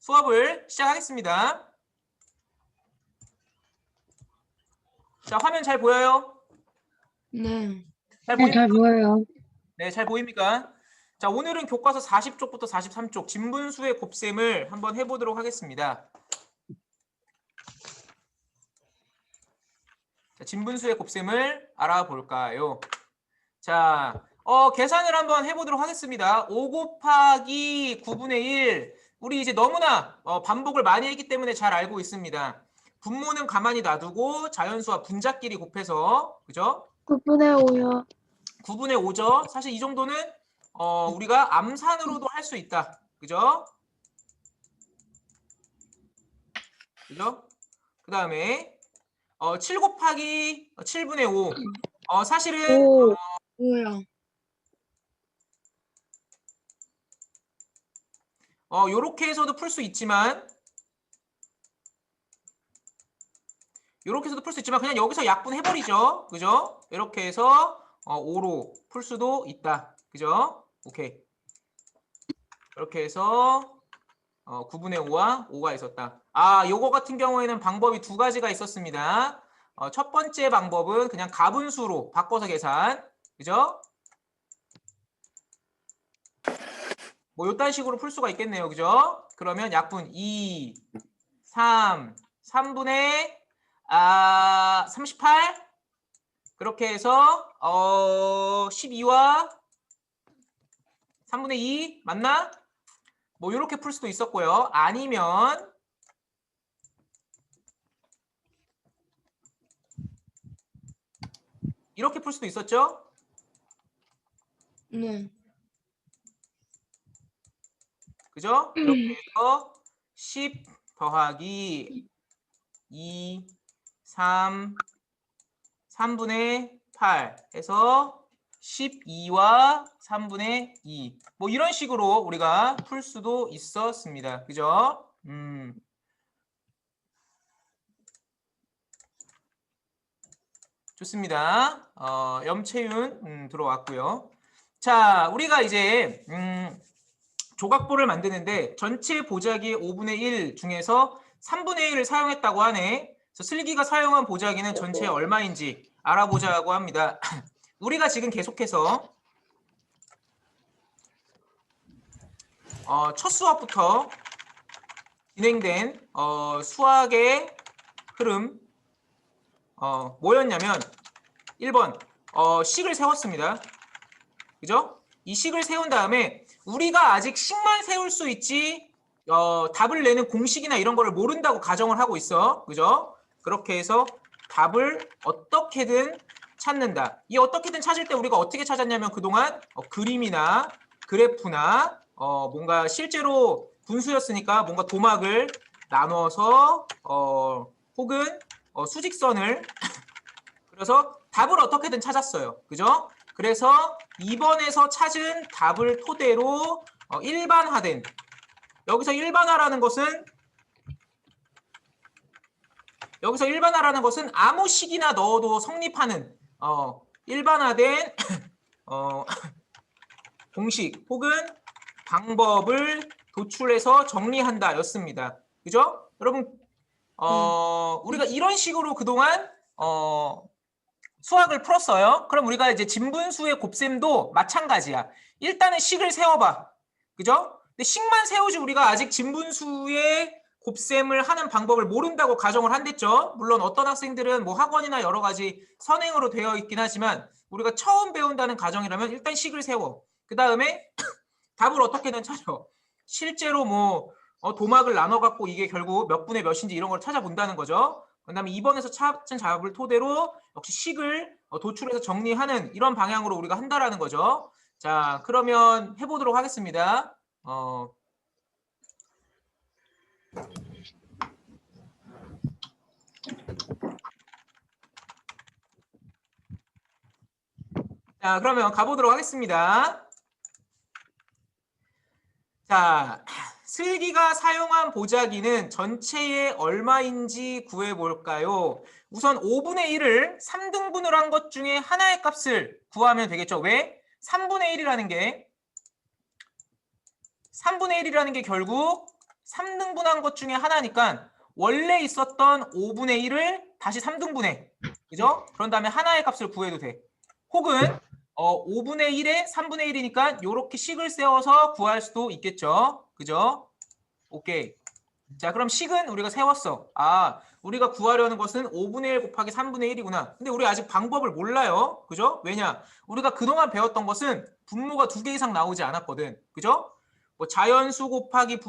수업을 시작하겠습니다. 자, 화면 잘 보여요? 네. 잘 네, 보입니까? 잘 보여요. 네, 잘 보입니까? 자, 오늘은 교과서 40쪽부터 43쪽 진분수의 곱셈을 한번 해보도록 하겠습니다. 자, 진분수의 곱셈을 알아볼까요? 자, 계산을 한번 해보도록 하겠습니다. 5 곱하기 9분의 1. 우리 이제 너무나 반복을 많이 했기 때문에 잘 알고 있습니다. 분모는 가만히 놔두고 자연수와 분자끼리 곱해서, 그죠? 9분의 5요. 9분의 5죠. 사실 이 정도는 우리가 암산으로도 할 수 있다. 그죠? 그죠? 그 다음에 7 곱하기 7분의 5. 사실은 5요. 요렇게 해서도 풀 수 있지만 그냥 여기서 약분해버리죠. 그죠? 이렇게 해서 5로 풀 수도 있다. 그죠? 오케이. 이렇게 해서 9분의 5와 5가 있었다. 요거 같은 경우에는 방법이 두 가지가 있었습니다. 첫 번째 방법은 그냥 가분수로 바꿔서 계산. 그죠? 뭐 요딴 식으로 풀 수가 있겠네요. 그죠? 그러면 약분 2, 3분의 38 그렇게 해서 12와 3분의 2 맞나? 뭐 이렇게 풀 수도 있었고요. 아니면 이렇게 풀 수도 있었죠? 네. 그죠? 이렇게 해서 10 더하기 2, 3분의 8 해서 12와 3분의 2. 뭐 이런 식으로 우리가 풀 수도 있었습니다. 그죠? 좋습니다. 염채윤 들어왔고요. 자, 우리가 이제 조각보를 만드는데 전체 보자기의 5분의 1 중에서 3분의 1을 사용했다고 하네. 그래서 슬기가 사용한 보자기는 전체에 얼마인지 알아보자고 합니다. 우리가 지금 계속해서 첫 수업부터 진행된 수학의 흐름 뭐였냐면 1번 식을 세웠습니다. 그죠? 이 식을 세운 다음에 우리가 아직 식만 세울 수 있지 답을 내는 공식이나 이런 거를 모른다고 가정을 하고 있어. 그죠? 그렇게 해서 답을 어떻게든 찾는다. 이 어떻게든 찾을 때 우리가 어떻게 찾았냐면 그동안 그림이나 그래프나 뭔가 실제로 분수였으니까 뭔가 도막을 나눠서 혹은 수직선을 그래서 답을 어떻게든 찾았어요. 그죠? 그래서 2번에서 찾은 답을 토대로 일반화된 여기서 일반화라는 것은 아무 식이나 넣어도 성립하는 일반화된 공식 혹은 방법을 도출해서 정리한다 였습니다. 그죠? 여러분 우리가 이런 식으로 그동안 수학을 풀었어요. 그럼 우리가 이제 진분수의 곱셈도 마찬가지야. 일단은 식을 세워봐. 그죠? 근데 식만 세우지 우리가 아직 진분수의 곱셈을 하는 방법을 모른다고 가정을 한댔죠. 물론 어떤 학생들은 뭐 학원이나 여러 가지 선행으로 되어 있긴 하지만 우리가 처음 배운다는 가정이라면 일단 식을 세워. 그 다음에 답을 어떻게든 찾아. 실제로 뭐 도막을 나눠갖고 이게 결국 몇 분의 몇인지 이런 걸 찾아본다는 거죠. 그 다음에 2번에서 찾은 답을 토대로 역시 식을 도출해서 정리하는 이런 방향으로 우리가 한다라는 거죠. 자, 그러면 해보도록 하겠습니다. 자, 그러면 가보도록 하겠습니다. 자, 슬기가 사용한 보자기는 전체에 얼마인지 구해볼까요? 우선 5분의 1을 3등분을 한 것 중에 하나의 값을 구하면 되겠죠. 왜? 3분의 1이라는 게 결국 3등분한 것 중에 하나니까 원래 있었던 5분의 1을 다시 3등분해. 그죠? 그런 다음에 하나의 값을 구해도 돼. 혹은 5분의 1에 3분의 1이니까 이렇게 식을 세워서 구할 수도 있겠죠. 그죠? 오케이. 자, 그럼 식은 우리가 세웠어. 아, 우리가 구하려는 것은 5분의 1 곱하기 3분의 1이구나. 근데 우리 아직 방법을 몰라요. 그죠? 왜냐? 우리가 그동안 배웠던 것은 분모가 2개 이상 나오지 않았거든. 그죠? 뭐 자연수 곱하기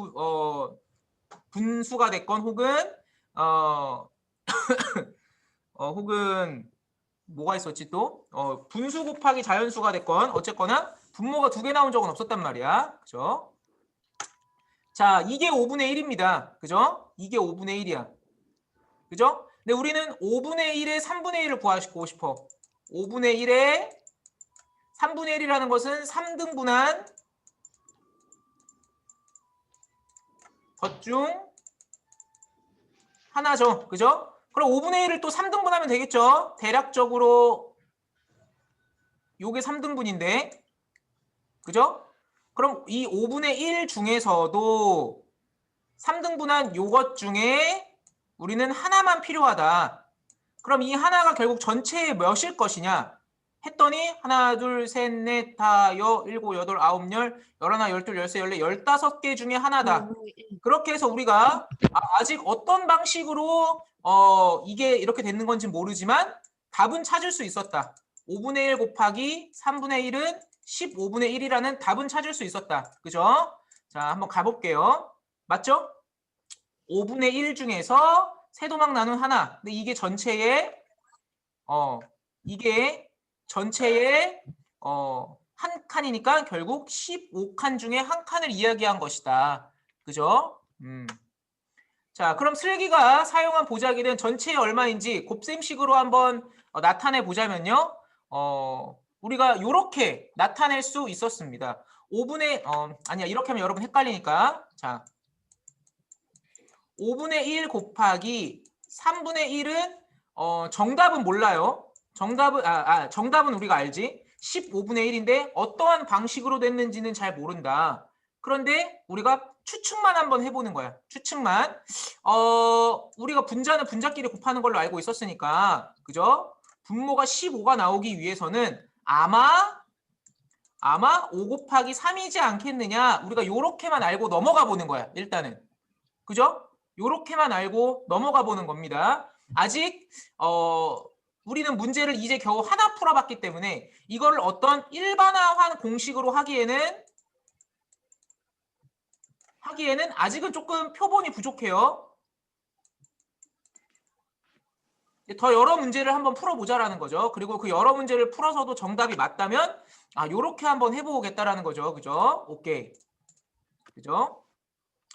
분수가 됐건 혹은 어, 혹은 뭐가 있었지 또? 분수 곱하기 자연수가 됐건 어쨌거나 분모가 2개 나온 적은 없었단 말이야. 그죠? 자, 이게 5분의 1입니다. 그죠? 이게 5분의 1이야. 그죠? 근데 우리는 5분의 1에 3분의 1을 구하고 싶어. 5분의 1에 3분의 1이라는 것은 3등분한 것 중 하나죠. 그죠? 그럼 5분의 1을 또 3등분하면 되겠죠? 대략적으로 요게 3등분인데. 그죠? 그럼 이 5분의 1 중에서도 3등분한 요것 중에 우리는 하나만 필요하다. 그럼 이 하나가 결국 전체의 몇일 것이냐? 했더니 하나, 둘, 셋, 넷, 다, 일곱, 여덟, 아홉, 열, 열하나, 열둘, 열세, 열네, 15개 중에 하나다. 그렇게 해서 우리가 아직 어떤 방식으로 이게 이렇게 되는 건지 모르지만 답은 찾을 수 있었다. 5분의 1 곱하기 3분의 1은 15분의 1이라는 답은 찾을 수 있었다. 그죠? 자, 한번 가볼게요. 맞죠? 5분의 1 중에서 세도막 나눈 하나. 근데 이게 전체의 이게 전체의 한 칸이니까 결국 15칸 중에 한 칸을 이야기한 것이다. 그죠? 자, 그럼 슬기가 사용한 보자기는 전체에 얼마인지 곱셈식으로 한번 나타내 보자면요. 우리가 이렇게 나타낼 수 있었습니다. 5분의 아니야, 이렇게 하면 여러분 헷갈리니까. 자, 5분의 1 곱하기 3분의 1은 정답은 몰라요. 정답은 우리가 알지. 15분의 1인데 어떠한 방식으로 됐는지는 잘 모른다. 그런데 우리가 추측만 한번 해보는 거야. 추측만. 우리가 분자는 분자끼리 곱하는 걸로 알고 있었으니까, 그죠? 분모가 15가 나오기 위해서는 아마 5 곱하기 3이지 않겠느냐. 우리가 요렇게만 알고 넘어가 보는 거야. 일단은. 그죠? 요렇게만 알고 넘어가 보는 겁니다. 아직 우리는 문제를 이제 겨우 하나 풀어봤기 때문에 이거를 어떤 일반화한 공식으로 하기에는 아직은 조금 표본이 부족해요. 더 여러 문제를 한번 풀어보자라는 거죠. 그리고 그 여러 문제를 풀어서도 정답이 맞다면 요렇게 한번 해보겠다라는 거죠. 그죠? 오케이. 그죠?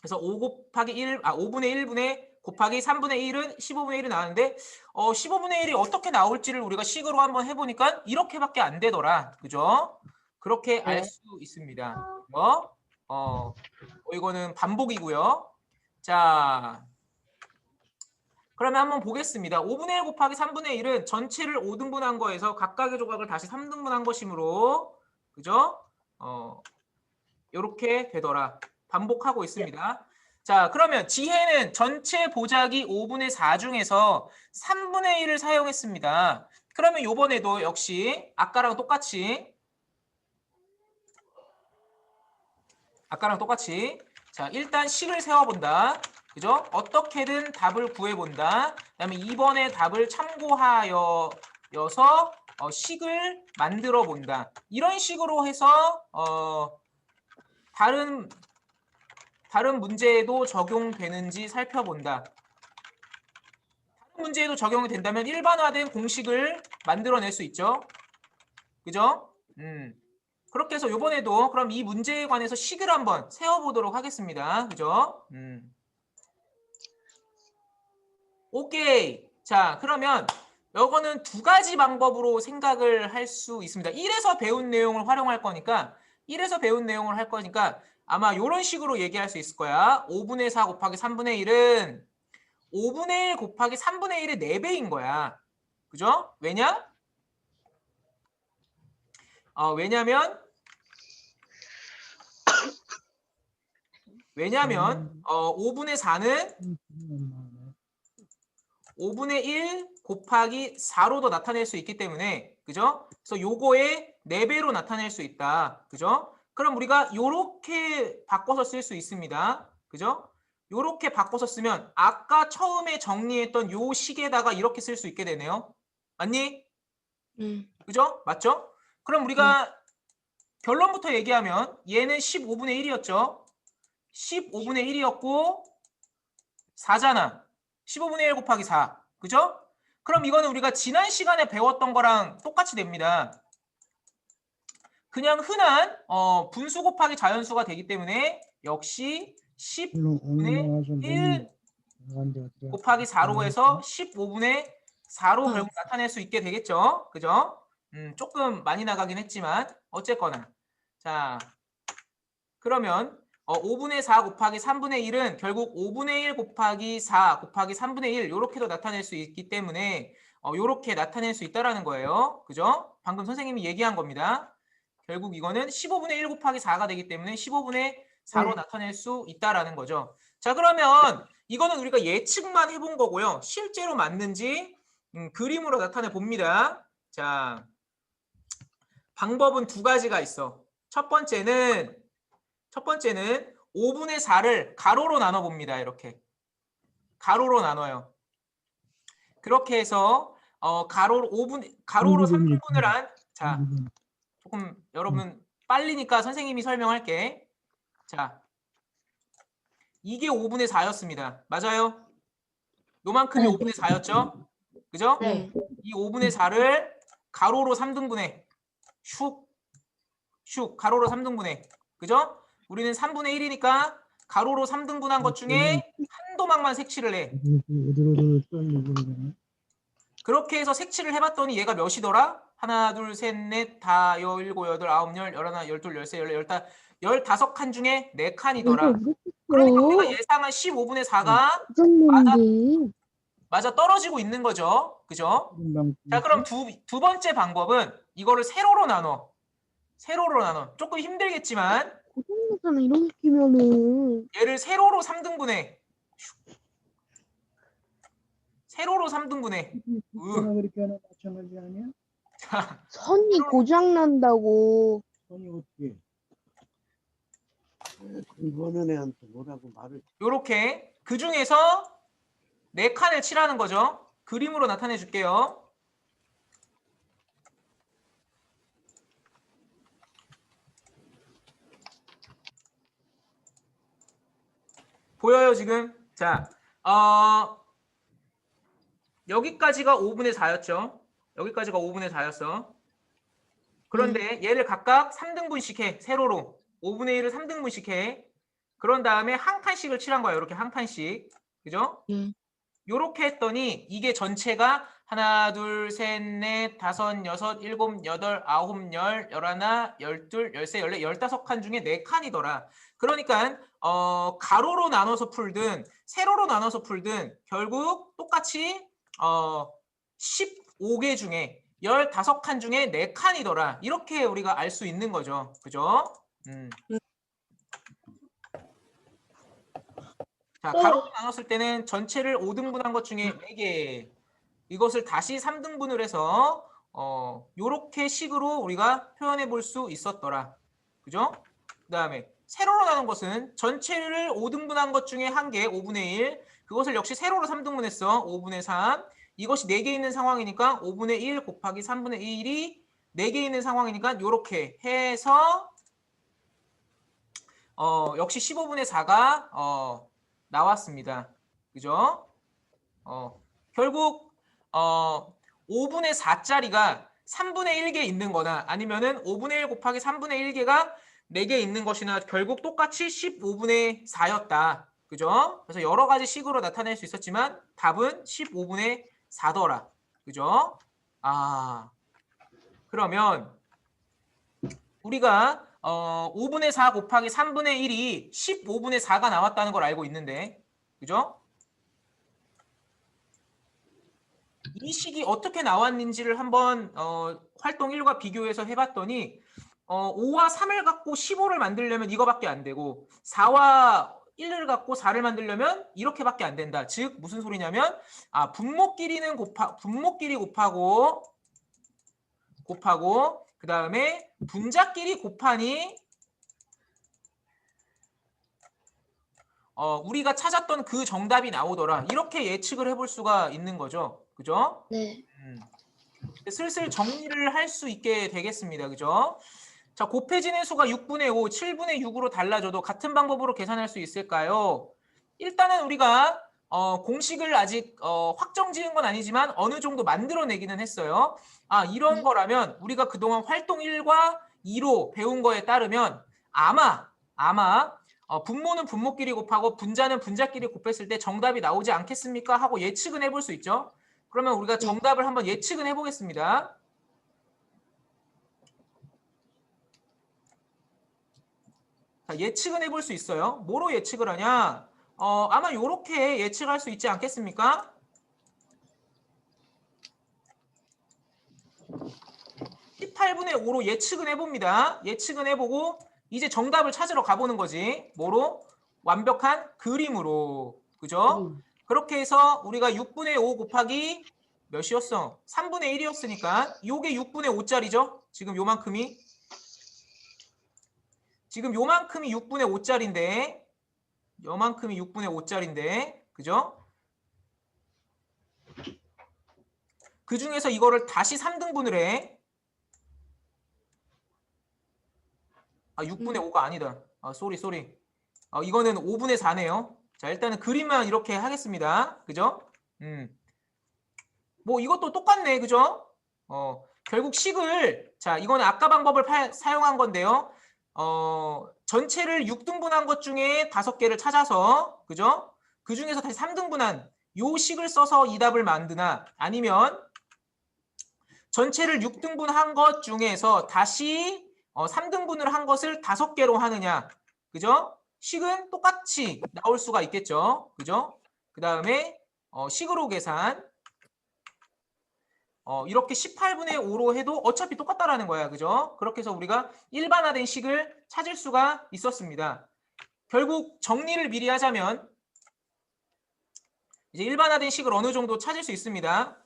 그래서 5 곱하기 1, 5분의 1분의 곱하기 3분의 1은 15분의 1이 나왔는데 15분의 1이 어떻게 나올지를 우리가 식으로 한번 해보니까 이렇게밖에 안 되더라. 그죠? 그렇게 알 수 있습니다. 이거는 반복이고요. 자, 그러면 한번 보겠습니다. 5분의 1 곱하기 3분의 1은 전체를 5등분한 거에서 각각의 조각을 다시 3등분한 것이므로 그죠? 이렇게 되더라. 반복하고 있습니다. 자, 그러면 지혜는 전체 보자기 5분의 4 중에서 3분의 1을 사용했습니다. 그러면 이번에도 역시 아까랑 똑같이 자, 일단 식을 세워본다. 그죠? 어떻게든 답을 구해본다. 그다음에 이번에 답을 참고하여서 식을 만들어 본다. 이런 식으로 해서 다른 문제에도 적용되는지 살펴본다. 다른 문제에도 적용이 된다면 일반화된 공식을 만들어낼 수 있죠. 그죠? 그렇게 해서 이번에도 그럼 이 문제에 관해서 식을 한번 세워보도록 하겠습니다. 그죠? 오케이. 자, 그러면 이거는 두 가지 방법으로 생각을 할 수 있습니다. 1에서 배운 내용을 활용할 거니까 1에서 배운 내용을 할 거니까 아마 이런 식으로 얘기할 수 있을 거야. 5분의 4 곱하기 3분의 1은 5분의 1 곱하기 3분의 1의 4배인 거야. 그죠? 왜냐면 왜냐하면 5분의 4는 5분의 1 곱하기 4로도 나타낼 수 있기 때문에, 그죠? 그래서 요거의 4배로 나타낼 수 있다. 그죠? 그럼 우리가 요렇게 바꿔서 쓸 수 있습니다. 그죠? 요렇게 바꿔서 쓰면 아까 처음에 정리했던 요 식에다가 이렇게 쓸 수 있게 되네요. 맞니? 그죠? 맞죠? 그럼 우리가 결론부터 얘기하면 얘는 15분의 1이었죠. 15분의 1이었고 4잖아. 15분의 1 곱하기 4. 그죠? 그럼 이거는 우리가 지난 시간에 배웠던 거랑 똑같이 됩니다. 그냥 흔한 분수 곱하기 자연수가 되기 때문에 역시 10분의 1 곱하기 4로 해서 15분의 4로 결국 나타낼 수 있게 되겠죠. 그죠? 조금 많이 나가긴 했지만 어쨌거나. 자, 그러면 5분의 4 곱하기 3분의 1은 결국 5분의 1 곱하기 4 곱하기 3분의 1 이렇게도 나타낼 수 있기 때문에 이렇게 나타낼 수 있다라는 거예요. 그죠? 방금 선생님이 얘기한 겁니다. 결국 이거는 15분의 1 곱하기 4가 되기 때문에 15분의 4로 나타낼 수 있다라는 거죠. 자, 그러면 이거는 우리가 예측만 해본 거고요. 실제로 맞는지 그림으로 나타내 봅니다. 자, 방법은 두 가지가 있어. 첫 번째는 5분의 4를 가로로 나눠 봅니다. 이렇게 가로로 나눠요. 그렇게 해서 가로로 3등분을 한, 자, 조금 여러분 빨리니까 선생님이 설명할게. 자, 이게 5분의 4였습니다. 맞아요? 요만큼이 5분의 4였죠? 그죠? 네. 이 5분의 4를 가로로 3등분해. 슉 가로로 3등분해. 그죠? 우리는 3분의 1이니까 가로로 3등분한 것 중에 한 도막만 색칠을 해. 그렇게 해서 색칠을 해봤더니 얘가 몇이더라? 하나, 둘, 셋, 넷, 다, 여, 일곱, 여덟, 아홉, 열, 열하나, 열둘, 열세, 열네, 열다, 15칸 중에 4칸이더라. 그러니까 우리가 예상한 15분의 4가 맞아 떨어지고 있는 거죠. 그죠? 자, 그럼 두 번째 방법은 이거를 세로로 나눠. 조금 힘들겠지만 고등학교는 이렇게 키면은 얘를 세로로 3등분해. 세로로 3등분해. 그렇게 하나 마찬가지 아니야? 자, 선이 고장 난다고. 선이 어떻게? 공부하는 애한테 뭐라고 말을? 요렇게 그 중에서 4칸을 칠하는 거죠. 그림으로 나타내 줄게요. 보여요 지금? 자, 여기까지가 5분의 4였죠. 여기까지가 5분의 4였어. 그런데 얘를 각각 3등분씩 해. 세로로. 5분의 1을 3등분씩 해. 그런 다음에 한 칸씩을 칠한 거야. 이렇게 한 칸씩. 그죠? 요렇게 했더니 이게 전체가 하나, 둘, 셋, 넷, 다섯, 여섯, 일곱, 여덟, 아홉, 열, 열하나, 열둘, 열세, 열네, 15칸 중에 4칸이더라. 그러니까 가로로 나눠서 풀든 세로로 나눠서 풀든 결국 똑같이 15개 중에 15칸 중에 4칸이더라. 이렇게 우리가 알 수 있는 거죠. 그죠? 자, 가로로 나눴을 때는 전체를 5등분한 것 중에 4개. 이것을 다시 3등분을 해서 요렇게 식으로 우리가 표현해 볼 수 있었더라. 그죠? 그다음에 세로로 나눈 것은 전체를 5등분한 것 중에 1개, 5분의 1. 그것을 역시 세로로 3등분했어. 5분의 3. 이것이 4개 있는 상황이니까 5분의 1 곱하기 3분의 1이 4개 있는 상황이니까 요렇게 해서 역시 15분의 4가 나왔습니다. 그죠? 결국 5분의 4짜리가 3분의 1개 있는 거나 아니면은 5분의 1 곱하기 3분의 1개가 4개 있는 것이나 결국 똑같이 15분의 4였다. 그죠? 그래서 여러 가지 식으로 나타낼 수 있었지만 답은 15분의 4더라. 그죠? 그러면 우리가 5분의 4 곱하기 3분의 1이 15분의 4가 나왔다는 걸 알고 있는데, 그죠? 이 식이 어떻게 나왔는지를 한번 활동 1과 비교해서 해봤더니 5와 3을 갖고 15를 만들려면 이거밖에 안 되고 4와 1을 갖고 4를 만들려면 이렇게밖에 안 된다. 즉 무슨 소리냐면 분모끼리는 분모끼리 곱하고 그 다음에 분자끼리 곱하니 우리가 찾았던 그 정답이 나오더라. 이렇게 예측을 해볼 수가 있는 거죠. 그죠? 네. 슬슬 정리를 할 수 있게 되겠습니다. 그죠? 자, 곱해지는 수가 6분의 5, 7분의 6으로 달라져도 같은 방법으로 계산할 수 있을까요? 일단은 우리가 공식을 아직 확정 지은 건 아니지만 어느 정도 만들어내기는 했어요. 이런 거라면 우리가 그동안 활동 1과 2로 배운 거에 따르면 아마 분모는 분모끼리 곱하고 분자는 분자끼리 곱했을 때 정답이 나오지 않겠습니까? 하고 예측은 해볼 수 있죠. 그러면 우리가 정답을 한번 예측은 해보겠습니다. 자, 예측은 해볼 수 있어요. 뭐로 예측을 하냐? 아마 이렇게 예측할 수 있지 않겠습니까? (18분의 5로) 예측은 해봅니다. 예측은 해보고 이제 정답을 찾으러 가보는 거지. 뭐로? 완벽한 그림으로. 그죠? 그렇게 해서 우리가 6분의 5 곱하기 몇이었어? 3분의 1이었으니까 요게 6분의 5짜리죠? 지금 요만큼이 6분의 5짜리인데 요만큼이 6분의 5짜리인데 그죠? 그 중에서 이거를 다시 3등분을 해. 6분의 5가 아니다. 쏘리. 이거는 5분의 4네요. 자, 일단은 그림만 이렇게 하겠습니다. 그죠? 뭐 이것도 똑같네. 그죠? 결국 식을, 자, 이거는 아까 방법을 사용한 건데요. 전체를 6등분한 것 중에 5개를 찾아서, 그죠? 그 중에서 다시 3등분한 요 식을 써서 이 답을 만드나, 아니면 전체를 6등분한 것 중에서 다시 3등분을 한 것을 5개로 하느냐. 그죠? 식은 똑같이 나올 수가 있겠죠. 그죠? 그 다음에 식으로 계산. 이렇게 18분의 5로 해도 어차피 똑같다라는 거야. 그죠? 그렇게 해서 우리가 일반화된 식을 찾을 수가 있었습니다. 결국 정리를 미리 하자면 이제 일반화된 식을 어느 정도 찾을 수 있습니다.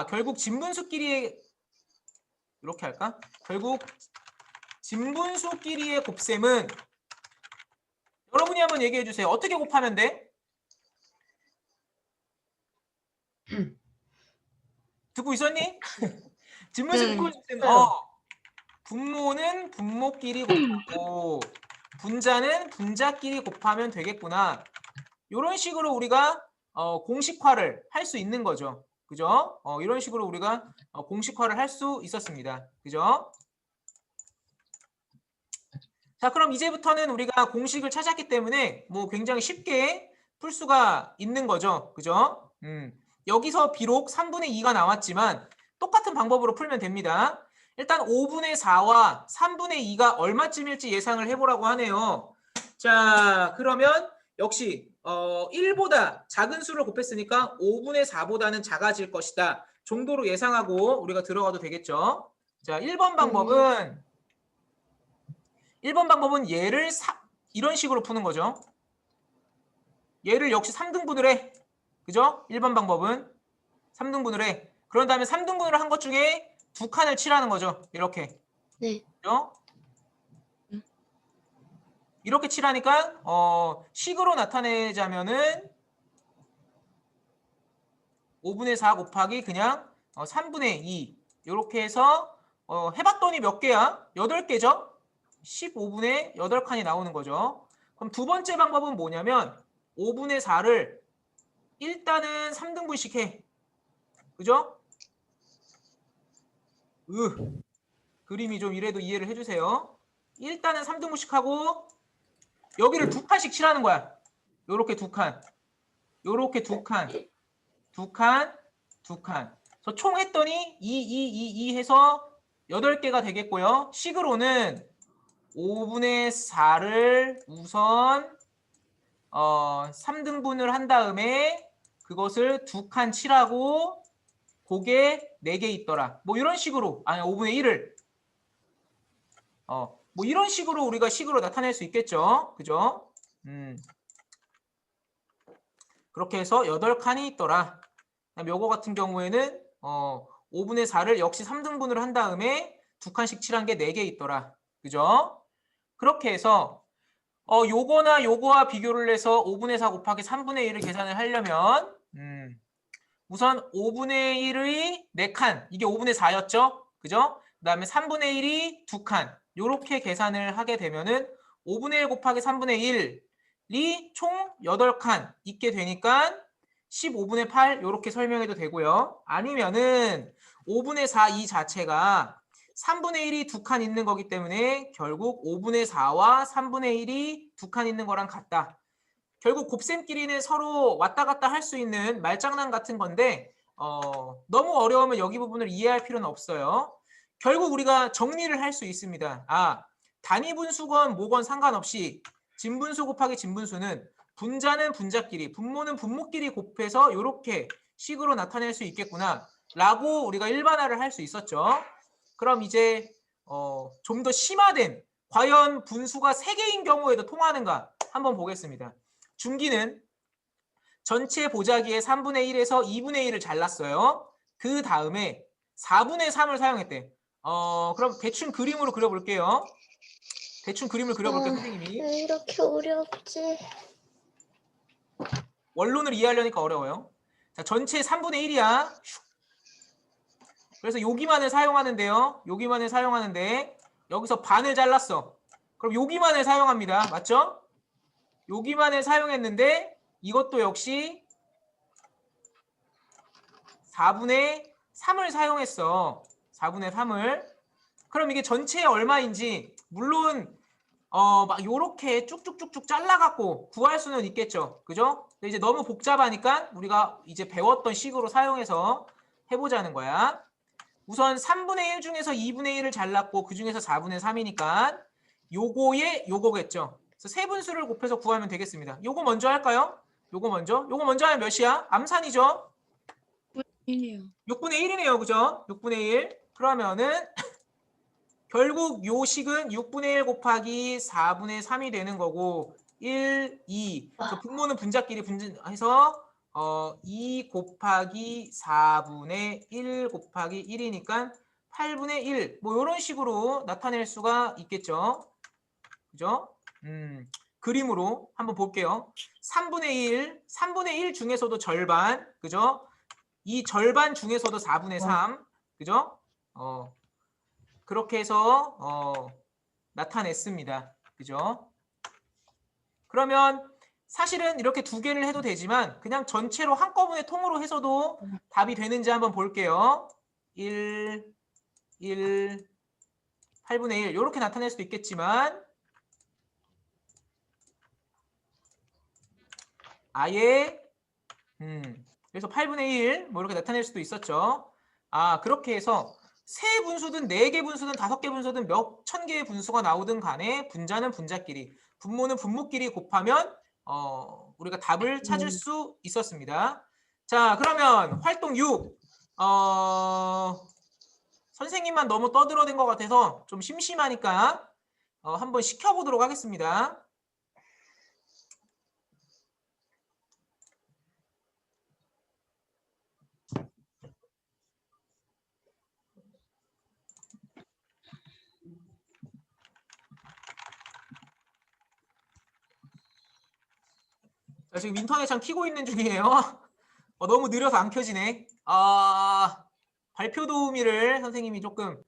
결국 진분수끼리의 이렇게 할까? 결국 진분수끼리의 곱셈은 여러분이 한번 얘기해 주세요. 어떻게 곱하면 돼? 듣고 있었니? 진분수끼리 곱셈. 분모는 분모끼리 곱하고 분자는 분자끼리 곱하면 되겠구나. 이런 식으로 우리가 공식화를 할 수 있는 거죠. 그죠? 이런 식으로 우리가 공식화를 할 수 있었습니다. 그죠? 자, 그럼 이제부터는 우리가 공식을 찾았기 때문에 뭐 굉장히 쉽게 풀 수가 있는 거죠. 그죠? 여기서 비록 3분의 2가 나왔지만 똑같은 방법으로 풀면 됩니다. 일단 5분의 4와 3분의 2가 얼마쯤일지 예상을 해보라고 하네요. 자, 그러면 역시 1보다 작은 수를 곱했으니까 5분의 4보다는 작아질 것이다 정도로 예상하고 우리가 들어가도 되겠죠. 자, 1번 방법은 얘를 이런 식으로 푸는 거죠. 얘를 역시 3등분을 해. 그죠? 1번 방법은 3등분을 해. 그런 다음에 3등분을 한 것 중에 2칸을 칠하는 거죠. 이렇게. 네. 그죠? 이렇게 칠하니까 식으로 나타내자면은 5분의 4 곱하기 그냥 3분의 2 이렇게 해서 해봤더니 몇 개야? 8개죠? 15분의 8칸이 나오는 거죠. 그럼 두 번째 방법은 뭐냐면 5분의 4를 일단은 3등분씩 해. 그죠? 그림이 좀 이래도 이해를 해주세요. 일단은 3등분씩 하고 여기를 2칸씩 칠하는 거야. 요렇게 2칸. 요렇게 2칸. 2칸. 2칸. 그래서 총 했더니 2 해서 8개가 되겠고요. 식으로는 5분의 4를 우선 3등분을 한 다음에 그것을 2칸 칠하고 그게 4개 있더라. 뭐 이런 식으로 5분의 1을 뭐 이런 식으로 우리가 식으로 나타낼 수 있겠죠. 그죠? 그렇게 해서 8칸이 있더라. 그다음에 요거 같은 경우에는 5분의 4를 역시 3등분을 한 다음에 2칸씩 칠한 게 4개 있더라. 그죠? 그렇게 해서 요거나 요거와 비교를 해서 5분의 4 곱하기 3분의 1을 계산을 하려면 우선 5분의 1의 4칸, 이게 5분의 4였죠? 그죠? 그 다음에 3분의 1이 2칸, 요렇게 계산을 하게 되면은 5분의 1 곱하기 3분의 1이 총 8칸 있게 되니까 15분의 8 요렇게 설명해도 되고요. 아니면은 5분의 4 이 자체가 3분의 1이 2칸 있는 거기 때문에 결국 5분의 4와 3분의 1이 2칸 있는 거랑 같다. 결국 곱셈끼리는 서로 왔다 갔다 할 수 있는 말장난 같은 건데 너무 어려우면 여기 부분을 이해할 필요는 없어요. 결국 우리가 정리를 할 수 있습니다. 단위 분수건 뭐건 상관없이 진분수 곱하기 진분수는 분자는 분자끼리, 분모는 분모끼리 곱해서 이렇게 식으로 나타낼 수 있겠구나 라고 우리가 일반화를 할 수 있었죠. 그럼 이제 좀 더 심화된 과연 분수가 3개인 경우에도 통하는가 한번 보겠습니다. 중기는 전체 보자기의 3분의 1에서 2분의 1을 잘랐어요. 그 다음에 4분의 3을 사용했대. 그럼 대충 그림으로 그려볼게요. 대충 그림을 그려볼게요, 선생님이. 왜 이렇게 어렵지? 원론을 이해하려니까 어려워요. 자, 전체 3분의 1이야. 그래서 여기만을 사용하는데요. 여기만을 사용하는데 여기서 반을 잘랐어. 그럼 여기만을 사용합니다. 맞죠? 여기만을 사용했는데 이것도 역시 4분의 3을 사용했어. 4분의 3을. 그럼 이게 전체에 얼마인지 물론 막 요렇게 쭉쭉쭉쭉 잘라갖고 구할 수는 있겠죠. 그죠? 근데 이제 너무 복잡하니까 우리가 이제 배웠던 식으로 사용해서 해보자는 거야. 우선 3분의 1 중에서 2분의 1을 잘랐고 그 중에서 4분의 3이니까 요거에 요거겠죠. 그래서 세 분수를 곱해서 구하면 되겠습니다. 요거 먼저 할까요? 요거 먼저 하면 몇이야? 암산이죠? 1이요. 6분의 1이네요. 그죠? 6분의 1. 그러면은 결국 요 식은 6분의 1 곱하기 4분의 3이 되는 거고 1, 2. 그래서 분모는 분자끼리 분해서 2 곱하기 4분의 1 곱하기 1이니까 8분의 1. 뭐 이런 식으로 나타낼 수가 있겠죠. 그죠? 그림으로 한번 볼게요. 3분의 1 중에서도 절반. 그죠? 이 절반 중에서도 4분의 3. 그죠? 그렇게 해서 나타냈습니다. 그죠? 그러면 사실은 이렇게 두 개를 해도 되지만 그냥 전체로 한꺼번에 통으로 해서도 답이 되는지 한번 볼게요. 1, 8분의 1 이렇게 나타낼 수도 있겠지만 아예 그래서 8분의 1 뭐 이렇게 나타낼 수도 있었죠. 그렇게 해서 세 분수든 4개 분수든 5개 분수든 몇 천 개의 분수가 나오든 간에 분자는 분자끼리, 분모는 분모끼리 곱하면 우리가 답을 찾을 수 있었습니다. 자, 그러면 활동 6. 선생님만 너무 떠들어댄 것 같아서 좀 심심하니까 한번 시켜보도록 하겠습니다. 자, 지금 인터넷 창 켜고 있는 중이에요. 너무 느려서 안 켜지네. 발표 도우미를 선생님이 조금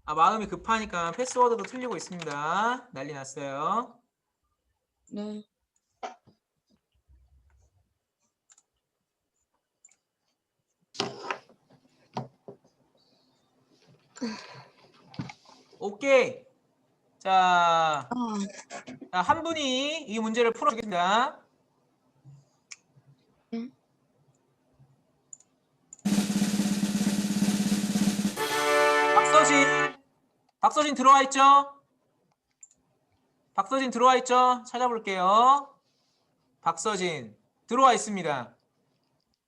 마음이 급하니까 패스워드도 틀리고 있습니다. 난리 났어요. 네. 오케이. 자, 한 분이 이 문제를 풀어주겠습니다. 박서진 들어와 있죠? 박서진 들어와 있죠? 찾아볼게요. 박서진 들어와 있습니다.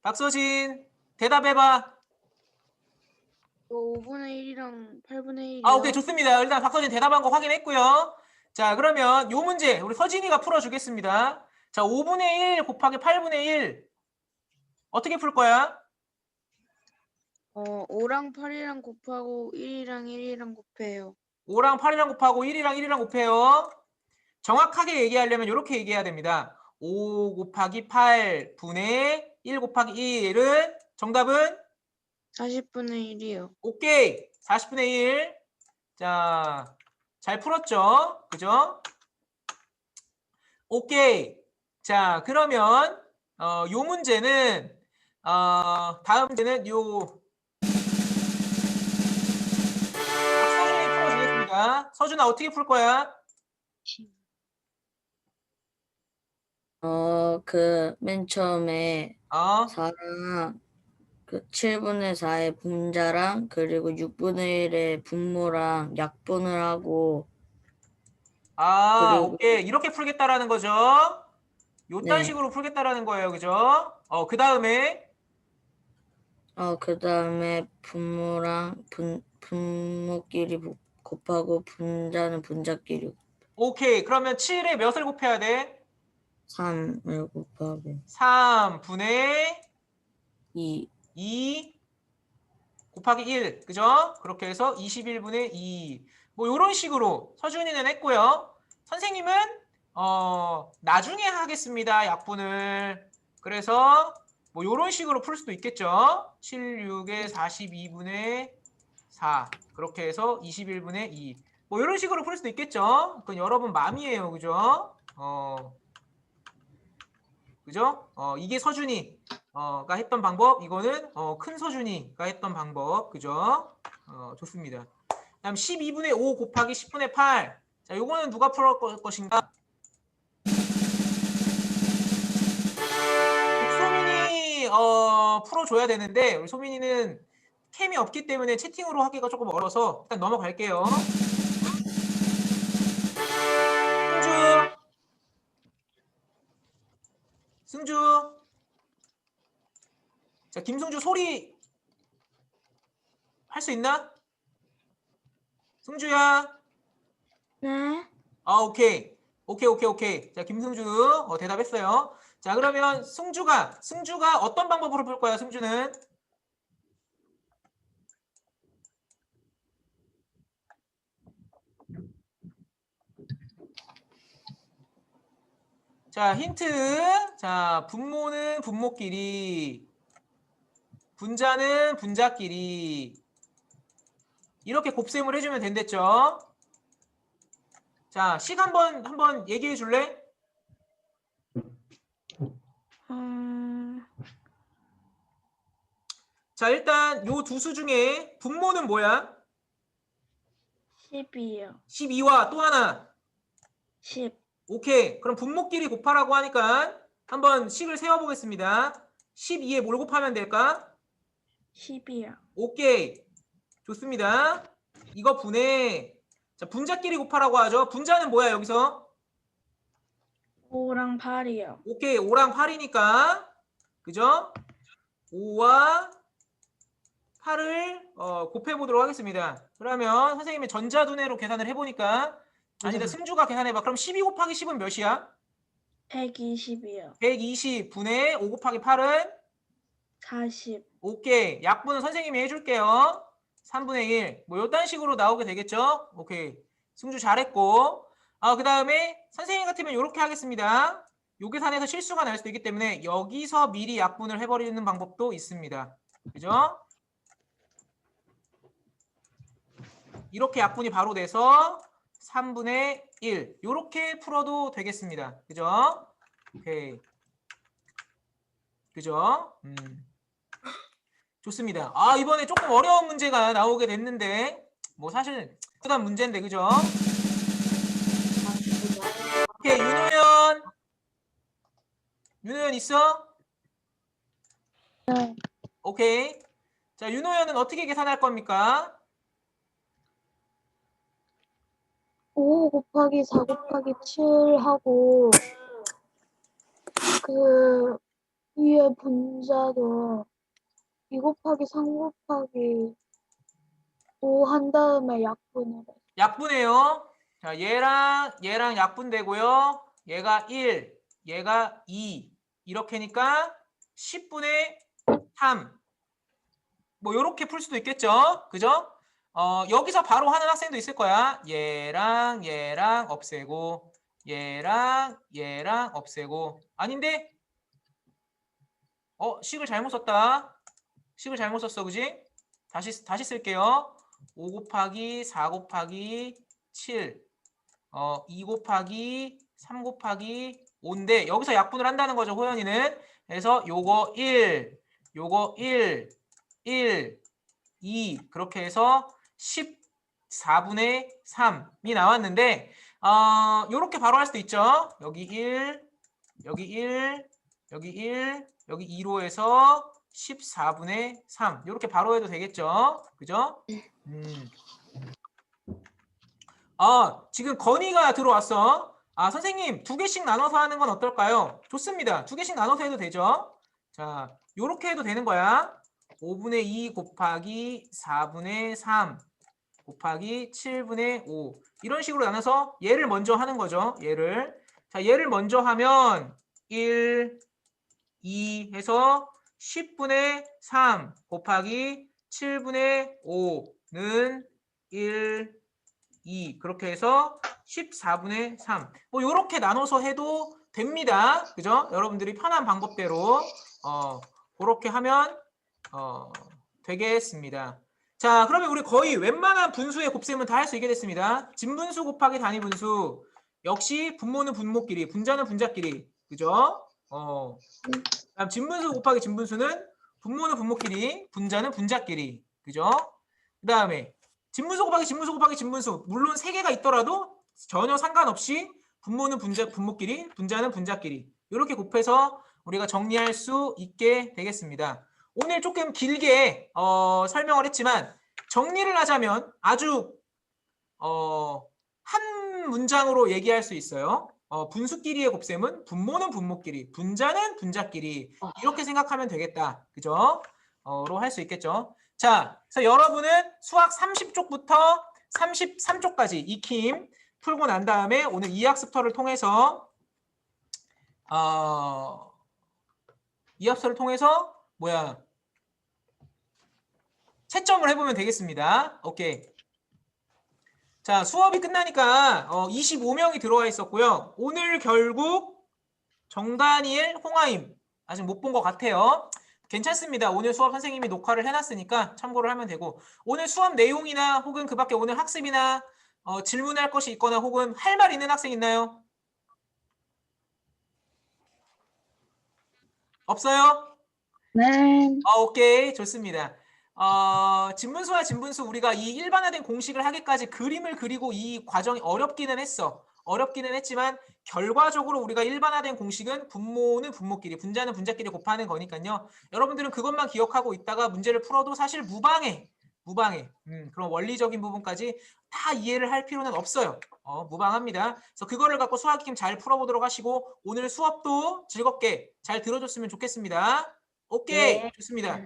박서진 대답해봐. 5분의 1이랑 8분의 1이요. 아, 오케이, 좋습니다. 일단 박서진 대답한 거 확인했고요. 자, 그러면 요 문제 우리 서진이가 풀어주겠습니다. 자, 5분의 1 곱하기 8분의 1 어떻게 풀 거야? 5랑 8이랑 곱하고 1이랑 1이랑 곱해요. 5랑 8이랑 곱하고 1이랑 1이랑 곱해요. 정확하게 얘기하려면 이렇게 얘기해야 됩니다. 5 곱하기 8분의 1 곱하기 1은 정답은 40분의 1이요. 오케이. 40분의 1. 자, 잘 풀었죠? 그죠? 오케이. 자, 그러면 요 문제는 다음 문제는 요 서준이 풀어주겠습니다. 서준아 어떻게 풀 거야? 맨 처음에 어? 4랑 7분의 4의 분자랑 그리고 6분의 1의 분모랑 약분을 하고 그리고 오케이. 이렇게 풀겠다라는 거죠. 요딴 네. 식으로 풀겠다라는 거예요. 그죠? 그 다음에 그 다음에 분모랑 분모끼리 곱하고 분자는 분자끼리 오케이. 그러면 7에 몇을 곱해야 돼? 3을 곱하고 3분의 2 2 곱하기 1. 그죠? 그렇게 해서 21분의 2. 뭐 요런 식으로 서준이는 했고요. 선생님은 나중에 하겠습니다. 약분을. 그래서 뭐 요런 식으로 풀 수도 있겠죠. 7, 6에 42분의 4. 그렇게 해서 21분의 2. 뭐 이런 식으로 풀 수도 있겠죠. 그건 여러분 마음이에요. 그죠? 그죠? 이게 서준이가 했던 방법. 이거는 큰 서준이가 했던 방법. 그죠? 좋습니다. 다음 12분의 5 곱하기 10분의 8. 자, 요거는 누가 풀 것인가? 소민이 풀어줘야 되는데 우리 소민이는 캠이 없기 때문에 채팅으로 하기가 조금 어려서 일단 넘어갈게요. 승주. 자, 김승주 소리 할 수 있나? 승주야. 네. 오케이. 오케이. 자, 김승주 대답했어요. 자, 그러면 승주가 어떤 방법으로 풀 거야, 승주는? 자, 힌트. 자, 분모는 분모끼리, 분자는 분자끼리. 이렇게 곱셈을 해주면 된댔죠? 자, 식 한번 얘기해 줄래? 자, 일단 요 두 수 중에 분모는 뭐야? 10이요. 12와 또 하나. 10. 오케이. 그럼 분모끼리 곱하라고 하니까 한번 식을 세워보겠습니다. 12에 뭘 곱하면 될까? 10이요. 오케이. 좋습니다. 이거 분해. 자, 분자끼리 곱하라고 하죠. 분자는 뭐야, 여기서? 5랑 8이요. 오케이. 5랑 8이니까. 그죠? 5와 8을 곱해보도록 하겠습니다. 그러면 선생님이 전자두뇌로 계산을 해보니까 아니다. 승주가 계산해봐. 그럼 12 곱하기 10은 몇이야? 120이요. 120분의 5 곱하기 8은? 40. 오케이. 약분은 선생님이 해줄게요. 3분의 1. 뭐 이딴 식으로 나오게 되겠죠? 오케이. 승주 잘했고. 그 다음에 선생님 같으면 이렇게 하겠습니다. 요 계산에서 실수가 날 수도 있기 때문에 여기서 미리 약분을 해버리는 방법도 있습니다. 그죠? 이렇게 약분이 바로 돼서 3분의 1. 이렇게 풀어도 되겠습니다. 그죠? 오케이. 그죠? 좋습니다. 이번에 조금 어려운 문제가 나오게 됐는데 뭐 사실 부담 문제인데 그죠? 오케이. 윤호연 있어? 네. 오케이. 자, 윤호연은 어떻게 계산할 겁니까? 5 곱하기 4 곱하기 7하고 그 위에 분자도 2 곱하기 3 곱하기 5 한 다음에 약분을 해. 약분해요. 자, 얘랑 약분되고요. 얘가 1, 얘가 2. 이렇게니까 10분의 3. 뭐 요렇게 풀 수도 있겠죠. 그죠? 여기서 바로 하는 학생도 있을 거야. 얘랑 없애고 얘랑 없애고. 아닌데? 식을 잘못 썼다. 식을 잘못 썼어. 그지? 다시 쓸게요. 5 곱하기 4 곱하기 7 2 곱하기 3 곱하기 5인데 여기서 약분을 한다는 거죠, 호연이는. 그래서 요거 1, 요거 1, 2 그렇게 해서 14분의 3이 나왔는데 요렇게 바로 할 수도 있죠. 여기 1, 여기 1, 여기 1, 여기 2로 해서 14분의 3 이렇게 바로 해도 되겠죠. 그죠? 지금 건의가 들어왔어. 선생님 2개씩 나눠서 하는 건 어떨까요? 좋습니다. 2개씩 나눠서 해도 되죠. 자, 요렇게 해도 되는 거야. 5분의 2 곱하기 4분의 3 곱하기 7분의 5 이런 식으로 나눠서 얘를 먼저 하는 거죠. 얘를 먼저 하면 1, 2 해서 10분의 3 곱하기 7분의 5는 1, 2 그렇게 해서 14분의 3 뭐 이렇게 나눠서 해도 됩니다. 그죠? 여러분들이 편한 방법대로 그렇게 하면 되겠습니다. 자, 그러면 우리 거의 웬만한 분수의 곱셈은 다 할 수 있게 됐습니다. 진분수 곱하기 단위분수 역시 분모는 분모끼리, 분자는 분자끼리, 그죠? 다음 진분수 곱하기 진분수는 분모는 분모끼리, 분자는 분자끼리, 그죠? 그 다음에 진분수 곱하기 진분수 곱하기 진분수 물론 3개가 있더라도 전혀 상관없이 분모는 분모끼리, 분자는 분자끼리 이렇게 곱해서 우리가 정리할 수 있게 되겠습니다. 오늘 조금 길게 설명을 했지만 정리를 하자면 아주 한 문장으로 얘기할 수 있어요. 분수끼리의 곱셈은 분모는 분모끼리, 분자는 분자끼리 이렇게 생각하면 되겠다. 그죠? 로 할 수 있겠죠. 자, 그래서 여러분은 수학 30쪽부터 33쪽까지 익힘 풀고 난 다음에 오늘 이학습터를 통해서 채점을 해보면 되겠습니다. 오케이. 자, 수업이 끝나니까 25명이 들어와 있었고요. 오늘 결국 정다니엘, 홍하임 아직 못 본 것 같아요. 괜찮습니다. 오늘 수업 선생님이 녹화를 해놨으니까 참고를 하면 되고 오늘 수업 내용이나 혹은 그 밖에 오늘 학습이나 질문할 것이 있거나 혹은 할 말 있는 학생 있나요? 없어요? 네. 오케이. 좋습니다. 진분수와 진분수 우리가 이 일반화된 공식을 하기까지 그림을 그리고 이 과정이 어렵기는 했어. 어렵기는 했지만 결과적으로 우리가 일반화된 공식은 분모는 분모끼리, 분자는 분자끼리 곱하는 거니까요. 여러분들은 그것만 기억하고 있다가 문제를 풀어도 사실 무방해. 그런 원리적인 부분까지 다 이해를 할 필요는 없어요. 무방합니다. 그래서 그거를 갖고 수학익힘 잘 풀어보도록 하시고 오늘 수업도 즐겁게 잘 들어줬으면 좋겠습니다. 오케이. 네. 좋습니다.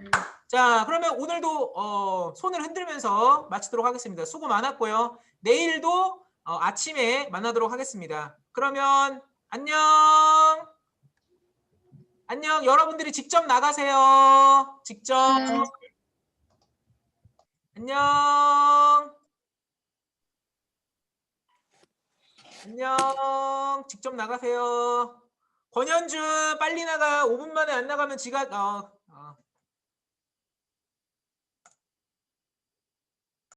자, 그러면 오늘도 손을 흔들면서 마치도록 하겠습니다. 수고 많았고요. 내일도 아침에 만나도록 하겠습니다. 그러면 안녕. 안녕. 여러분들이 직접 나가세요. 직접. 안녕. 안녕. 직접 나가세요. 권현준 빨리 나가. 5분 만에 안 나가면 지가